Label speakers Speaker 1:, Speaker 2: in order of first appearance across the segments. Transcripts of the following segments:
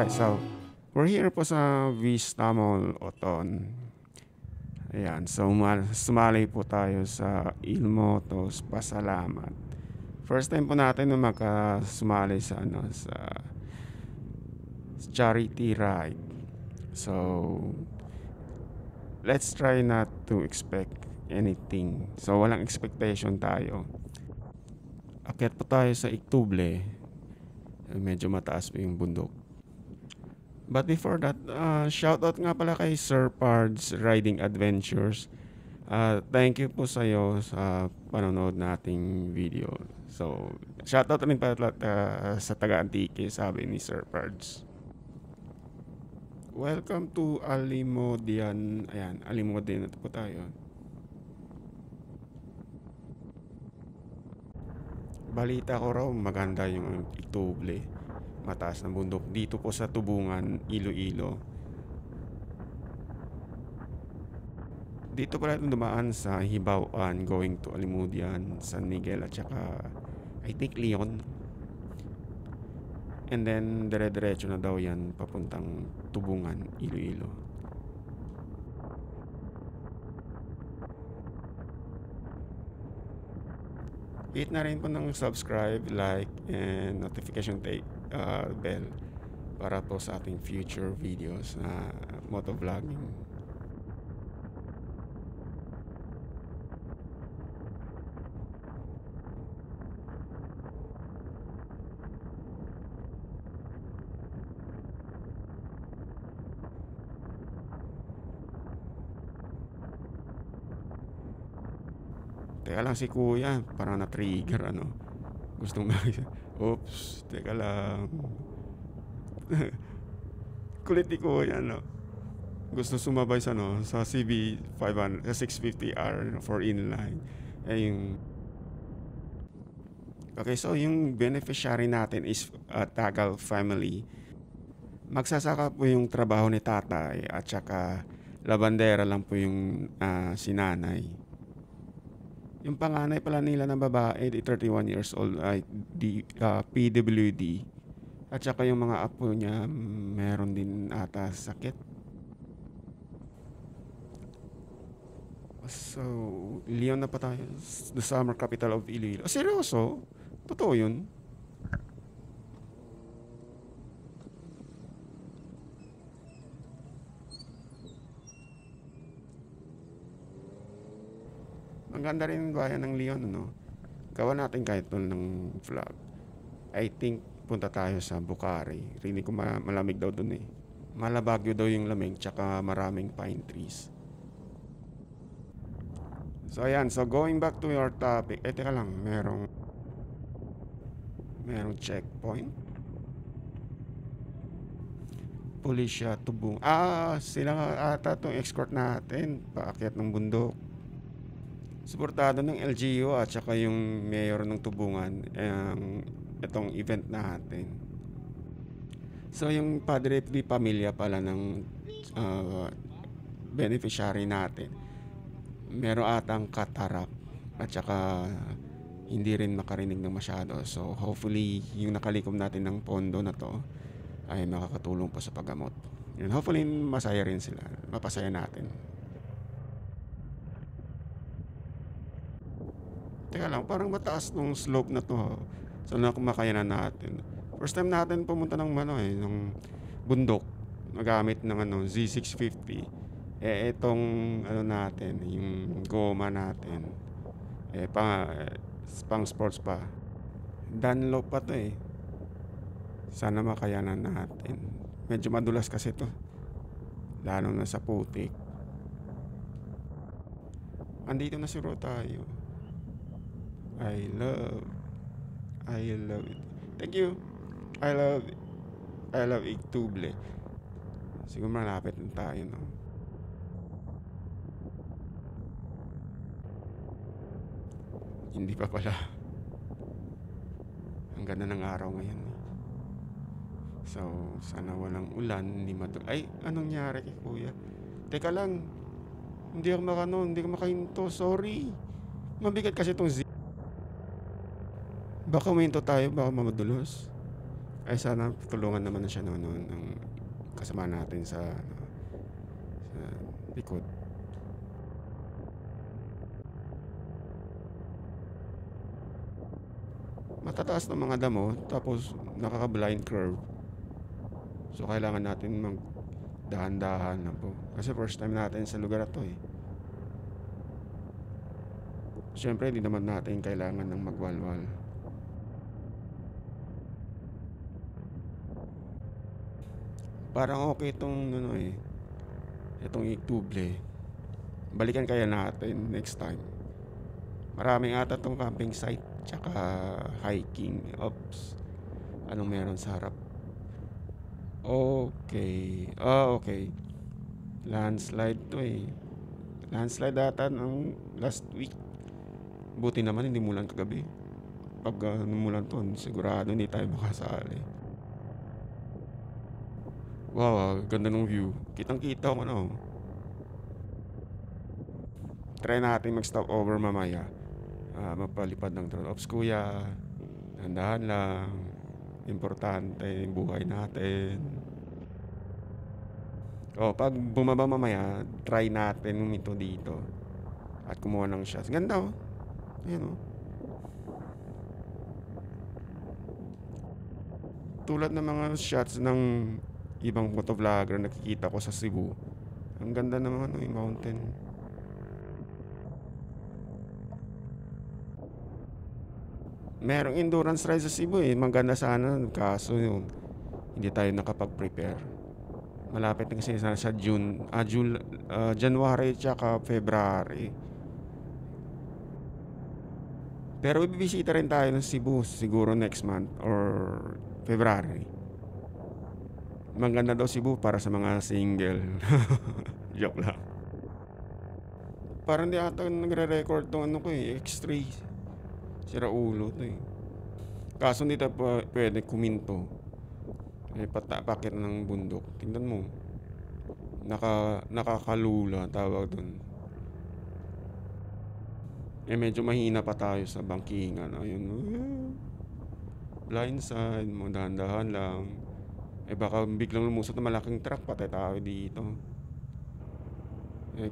Speaker 1: Alright, so we're here po sa Vista Mall, Oton. Ayan, so sumali po tayo sa Ilmotos Pasalamat. First time po natin na makasumali sa charity ride. So let's try not to expect anything. So walang expectation tayo. Akyat po tayo sa Ictuble. Medyo mataas po yung bundok. But before that, shoutout nga pala kay Sir Pards Riding Adventures. Thank you po sa iyo sa panonood nating video. So, shoutout rin pala sa taga-Antique, sabi ni Sir Pards. Welcome to Alimodian. Ayan, Alimodian na po tayo. Balita ko raw maganda yung Ictuble. Mataas na bundok dito po sa Tubungan, Iloilo. Dito pala ito dumaan sa Hibauan going to Alimudian, San Miguel at saka I think Leon. And then dire-diretso na daw yan papuntang Tubungan, Iloilo. Hit na rin po ng subscribe, like, and notification bell para po sa ating future videos na motovlogging. Teka lang si kuya, parang na-trigger Gustong oops, teka lang. Kulit ni kuya Gusto sumabay sa sa CB 500, sa 650R for inline. Okay, so yung beneficiary natin is Tagal family. Magsasaka po yung trabaho ni tatay at saka labandera lang po yung sinanay. Yung panganay pala nila ng babae, 31 years old, ay PWD. At saka yung mga apo niya, meron din ata sakit. So, Leon na pa tayo. The summer capital of Iloilo. Seryoso? Totoo yun? Ang ganda rin ng bayan ng Leon, Gawa natin kahit ng vlog. I think punta tayo sa Bucari. Rinig ko malamig daw dun eh. Malabagyo daw yung lamig, tsaka maraming pine trees. So ayan, so going back to your topic. Teka lang, merong checkpoint. Pulisya, Tubong. Sila ata itong escort natin paakyat ng bundok. Suportado ng LGU at saka yung mayor ng Tubungan itong event natin. So yung padre di pamilya pala ng beneficiary natin, meron atang katarak at saka hindi rin makarinig ng masyado. So hopefully yung nakalikom natin ng pondo na to ay makakatulong po sa paggamot. And hopefully masaya rin sila, mapasaya natin. Teka lang, parang mataas nung slope na to. So kumakayanan natin. First time natin pumunta ng ng bundok. Nagamit ng Z650. Itong natin, yung goma natin. Pang sports pa. Dunlop pa to eh. Sana makayanan natin. Medyo madulas kasi to. Lalo na sa putik. Andito na siguro tayo. I love it. Thank you. I love Ictuble. Siguro malapit na tayo, Hindi pa pala. Ang ganda ng araw ngayon. So, sana walang ulan, hindi Ay, anong nangyari kay kuya? Teka lang. Hindi ako makahinto. Sorry. Mabigat kasi itong baka uminto tayo, baka mamadulos. Ay sana tulungan naman na siya ng kasama natin sa ano, sa likod. Matataas ng mga damo tapos nakaka-blind curve. So kailangan natin dahan-dahan lang po. Kasi first time natin sa lugar na to eh. Siyempre, di naman natin kailangan ng magwalwal. Parang okay itong ano eh, itong Ituble. Balikan kaya natin next time. Maraming ata itong camping site, tsaka hiking. Oops. Anong meron sa harap? Okay. Okay. Landslide to eh. Landslide data ng last week. Buti naman hindi mulan kagabi. Pag numulan to, sigurado hindi tayo makasali. Wow, ganda ng view. Kitang-kita ko na. Try natin mag-stop over mamaya. Mapalipad ng drone. Ops kuya. Handahan lang. Importante yung buhay natin. Pag bumaba mamaya, try natin umito dito. At kumuha ng shots. Ganda oh. Ayan oh. Tulad ng mga shots ng ibang motovlogger nakikita ko sa Cebu. Ang ganda naman ng mountain. Merong endurance ride sa Cebu eh. Maganda sana. Kaso yun, hindi tayo nakapag-prepare. Malapit na kasi sa January tsaka February. Pero bibisita rin tayo ng Cebu siguro next month or February. Maganda daw Cebu para sa mga single. Joke lang. Parang di ata nagre-record tong ano ko eh, X3. Sira ulo to eh. Kaso hindi tayo pwede kuminto. Pakit ng bundok. Tingnan mo. Nakakalula tawag dun. Medyo mahina pa tayo sa bangkingan. Ayun. Blindside mo, dahan-dahan lang. Baka biglang lumusot na malaking truck, patay tayo dito.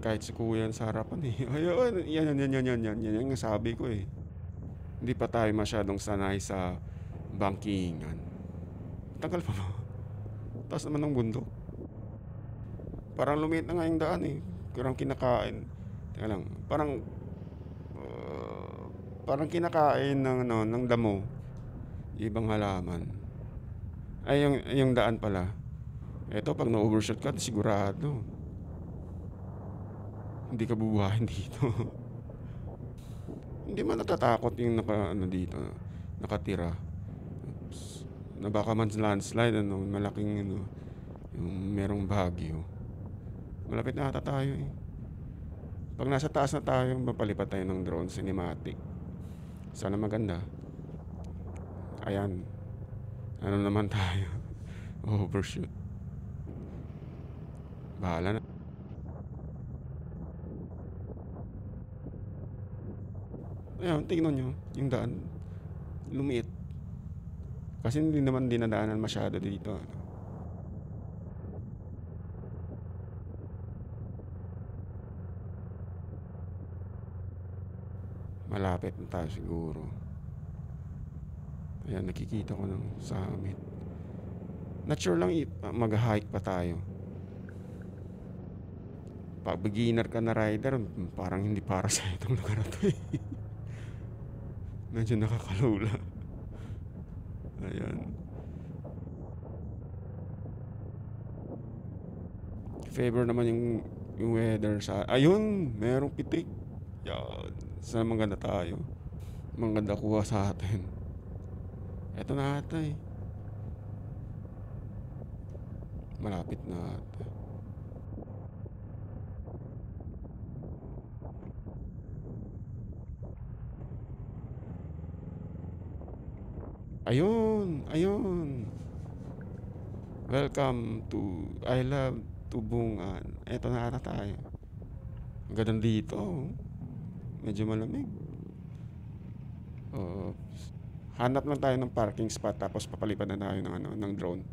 Speaker 1: Kahit si kuya sa harapan eh. Ayun, yan yung sabi ko eh. Hindi pa tayo masyadong sanay sa bangkingan. Tagal pa ba? Taas naman ng bundok. Parang lumiit na nga yung daan eh. Parang kinakain. Teka lang. Parang kinakain ng damo. Ibang halaman. Ay, yung daan pala. Ito, pag na-overshot ka, sigurado. Hindi ka bubuhayin dito. Hindi man natatakot yung dito, nakatira. Oops. Na baka man landslide, malaking, yung merong bagyo. Malapit na ata tayo eh. Pag nasa taas na tayo, mapalipat tayo ng drone cinematic. Sana maganda. Ayan. Ano naman tayo? Overshoot. Bahala na. Ayan, tingnan nyo. Yung daan. Lumiit. Kasi hindi naman dinadaanan masyado dito. Malapit na tayo siguro. Ayan, nakikita ko ng summit. Not sure lang mag-hike pa tayo. Pag beginner ka na rider, parang hindi para sa itong lugar na to eh. Medyo nakakalula. Ayan. Favor naman yung weather sa... Ayun! Merong pitik. Yan. Sana maganda tayo. Maganda kuha sa atin. Eto na ata eh. Malapit na ata. Ayun. Welcome to I Love Tubungan. Eto na ata tayo. Ang ganda dito. Medyo malamig. Oops. Hanap lang tayo ng parking spot tapos papalipad na tayo ng ng drone.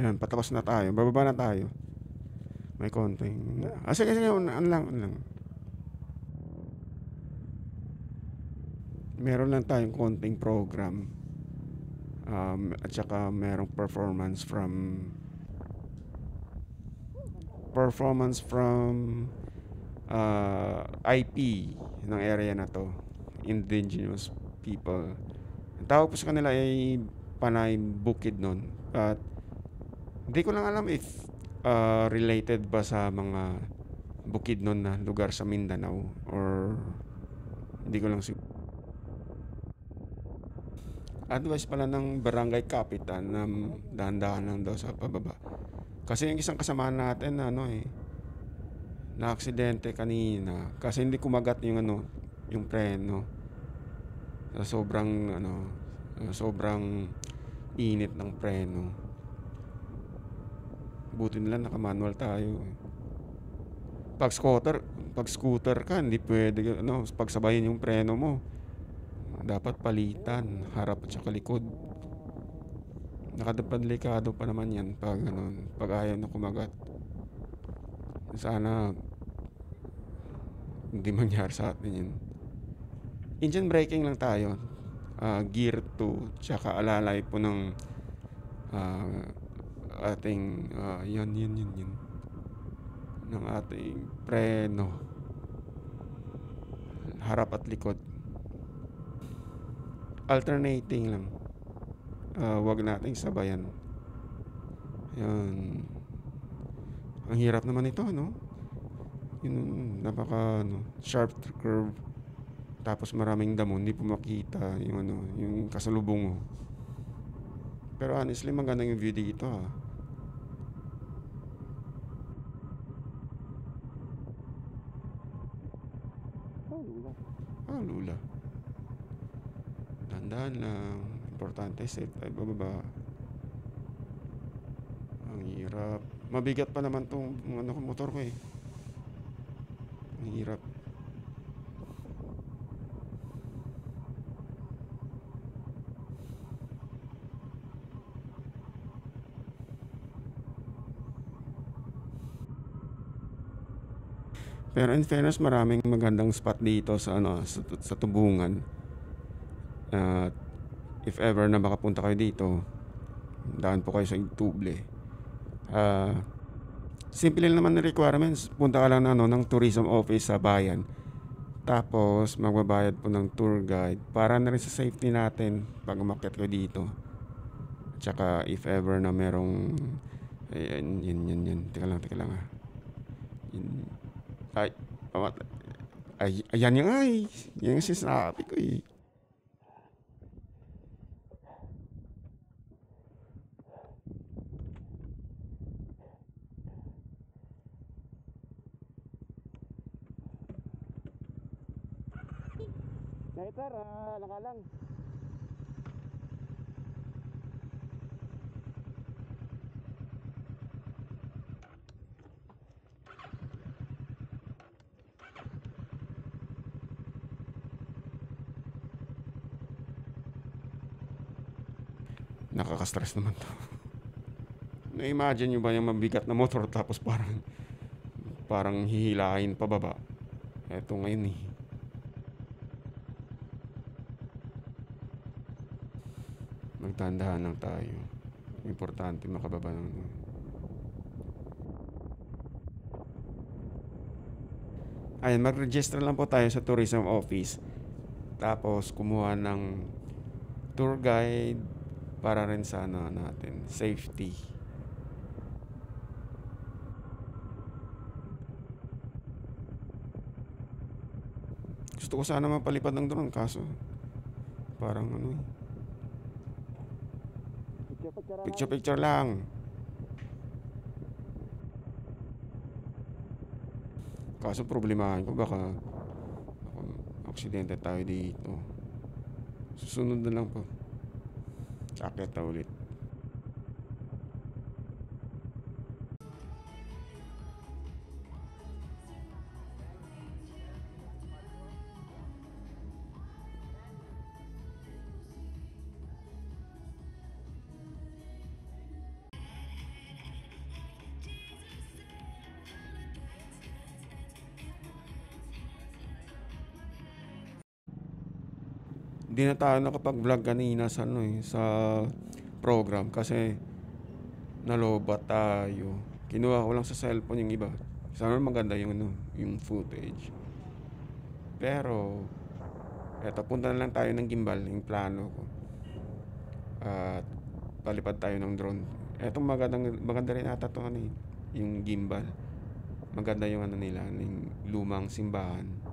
Speaker 1: Ayan, patapos na tayo. Bababa na tayo. May konting... sige, ano lang, ano lang. Meron lang tayong konting program. At saka merong performance from IP ng area na to, indigenous people. Ang tawag po sa kanila ay Panay Bukidnon. At hindi ko lang alam if related ba sa mga Bukidnon na lugar sa Mindanao or hindi ko lang siguro. Advice pala ng barangay kapitan na dahan-dahan lang daw sa pababa. Kasi yung isang kasamahan natin na aksidente kanina kasi hindi kumagat yung preno. Sobrang init ng preno. Buti nila naka-manual tayo. Pag scooter ka, hindi pwede pagsabayin yung preno mo. Dapat palitan, harap at saka likod. Nakadapadlikado pa naman yan pag ayaw na kumagat. Sana hindi mangyari sa atin yun. Engine braking lang tayo. Gear 2 tsaka alalay po ng ating yun ng ating preno, harap at likod. Alternating lang. Wag nating sabayan. Yan. Ang hirap naman ito, no? Yung sharp curve. Tapos maraming damo, hindi po makita yung kasalubong mo. Pero honestly, maganda yung view dito, Lula. Dahan-dahan lang. Importante, safe tayo bababa. Ang hirap. Mabigat pa naman tong motor ko eh. Ang hirap. Pero in fairness, maraming magandang spot dito sa ano sa Tubungan. At if ever na makapunta kayo dito, daan po kayo sa Igtuble. Ah, Simple lang naman na requirements. Punta ka lang ng tourism office sa bayan. Tapos magbabayad po ng tour guide para na rin sa safety natin pag umakyat kayo dito. Tsaka if ever na merong yan. Teka lang ah. Yun, ay, ayan yung ay. Yan yung sinasabi ko eh. Later, nakalang. Nakaka-stress naman to. Na-imagine nyo ba yung mabigat na motor tapos parang hihilahin pababa? Eto ngayon eh. Magtandahan lang tayo. Importante makababa ng ayun, mag-register lang po tayo sa tourism office. Tapos kumuha ng tour guide para rin sa natin, safety. Gusto ko sana mapalipad ng drone kaso parang picture lang. Kaso problemahin ko baka aksidente tayo dito. Susunod na lang po. Sakit na ulit. Hindi na tayo nakapag-vlog kanina sa program kasi nalobat tayo. Kinuha ko lang sa cellphone yung iba. Sana maganda yung footage. Pero eto, punta na lang tayo ng gimbal, yung plano ko. At palipad tayo ng drone. Etong maganda rin ata to yung gimbal. Maganda yung nila, yung lumang simbahan.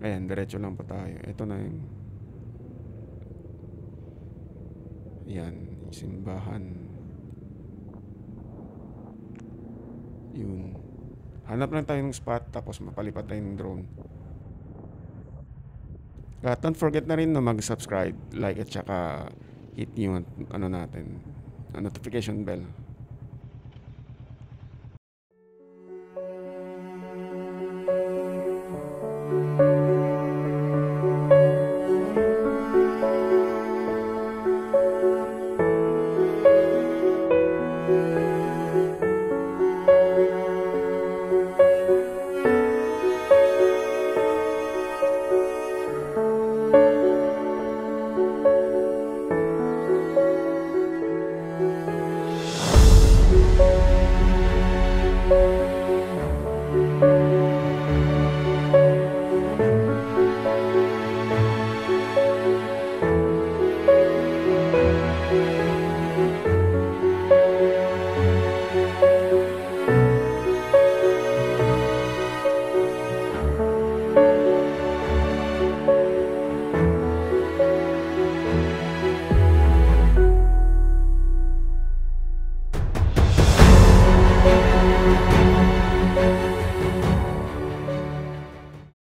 Speaker 1: Ayan, diretso lang pa tayo. Ito na yung yan, yung simbahan. Yun. Hanap lang tayo ng spot tapos mapalipat tayo ng drone. Don't forget na rin na mag-subscribe, like at saka hit yung natin, notification bell.